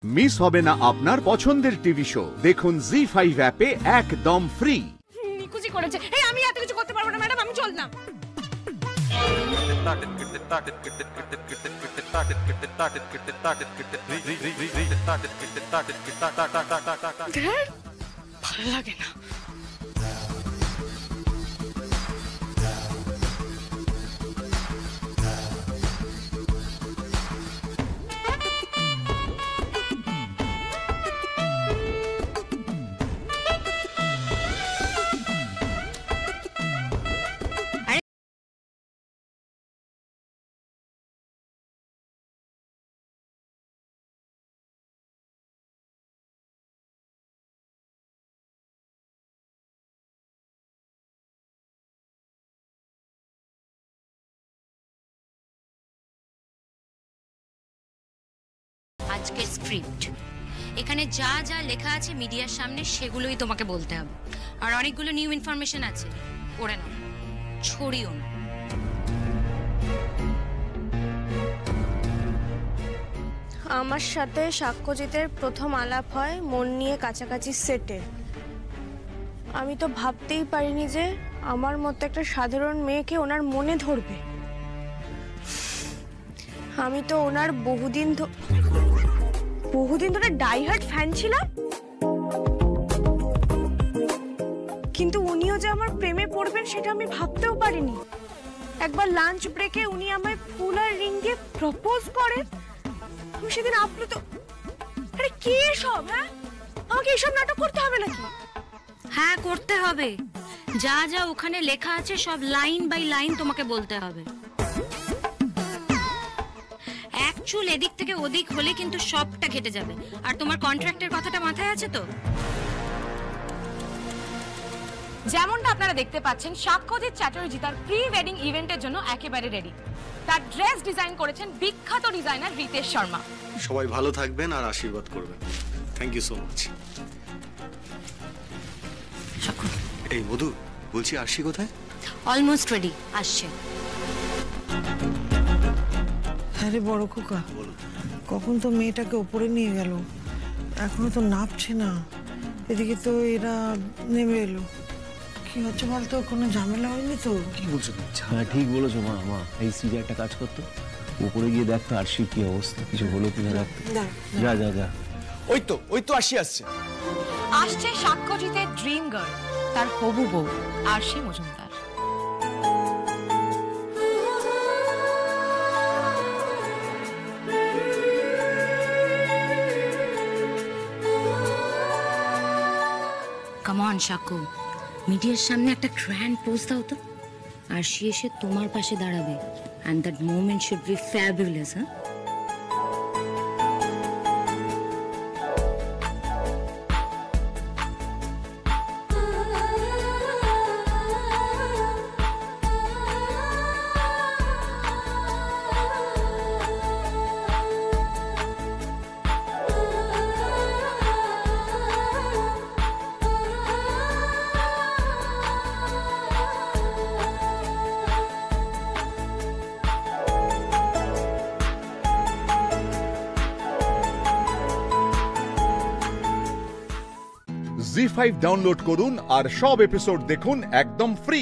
Miss হবে না আপনার পছন্দের টিভি শো। দেখুন জি5 অ্যাপে একদম ফ্রি। নিকুচি করেছে। এই আমি এত কিছু করতে পারবো না ম্যাডাম, আমি চললাম। ভালো লাগে না। আজকের স্ক্রিপ্ট এখানে যা যা লেখা আছে মিডিয়ার সামনে সেগুলোই তোমাকে বলতে হবে। আর অনেকগুলো নিউ ইনফরমেশন আছে, পড়ে নাও, ছড়িও না। আমার সাথে সাক্ষ্যজিতের প্রথম আলাপ হয় মন নিয়ে কাছাকাছি সেটে। আমি তো ভাবতেই পারিনি যে আমার মতো একটা সাধারণ মেয়েকে ওনার মনে ধরবে। আমি তো ওনার বহুদিন ধরে ডাইহার্ট ফ্যান ছিলাম, কিন্তু উনিও যে আমার প্রেমে পড়বেন সেটা আমি ভাবতেও পারিনি। একবার লাঞ্চ ব্রেকে উনি আমায় ফুল আর রিং দিয়ে প্রপোজ করেন। আমি সেদিন আপ্লুত। আরে কি সব? হ্যাঁ, আমাকে এইসব নাটক করতে হবে নাকি? হ্যাঁ, করতে হবে। যা যা ওখানে লেখা আছে সব লাইন বাই লাইন তোমাকে বলতে হবে। চুল এদিক থেকে ওদিক হলে কিন্তু সবটা কেটে যাবে। আর তোমার কন্ট্রাক্টের কথাটা মাথায় আছে তো? যেমনটা আপনারা দেখতে পাচ্ছেন, সাক্ষ্যজিৎ চ্যাটার্জি তার প্রি ওয়েডিং ইভেন্টের জন্য একেবারে রেডি। তার ড্রেস ডিজাইন করেছেন বিখ্যাত ডিজাইনার রিতেশ শর্মা। সবাই ভালো থাকবেন আর আশীর্বাদ করবেন। Thank you so much. এই মধু, বলছি আরশি কোথায়? অলমোস্ট রেডি, আসছে। আরে বড় খোকা, কখন তো মেয়েটাকে ওপরে নিয়ে গেল, এখনো তো নামছে না। এদিকে তো এরা নেমে এলো। কি হচ্ছে বলতো, কোনো ঝামেলা হয়নি তো? কি বলছো? হ্যাঁ ঠিক বলেছো মা। এই সিজে একটা কাজ করতো, উপরে গিয়ে দেখতো আরশির কি অবস্থা, কিছু হলো কিনা দেখতো। যা। ওই তো আরশি আসছে। আসছে সাক্ষ্যজিতের ড্রিম গার্ল, তার হবু বউ আরশি মজুমদার। কাম অন সাক্ষ্য, মিডিয়ার সামনে একটা গ্র্যান্ড পোজ দাও তো। আরশি এসে তোমার পাশে দাঁড়াবে, and that moment should be fabulous, huh? Zee5 download করুন আর সব এপিসোড দেখুন একদম ফ্রি।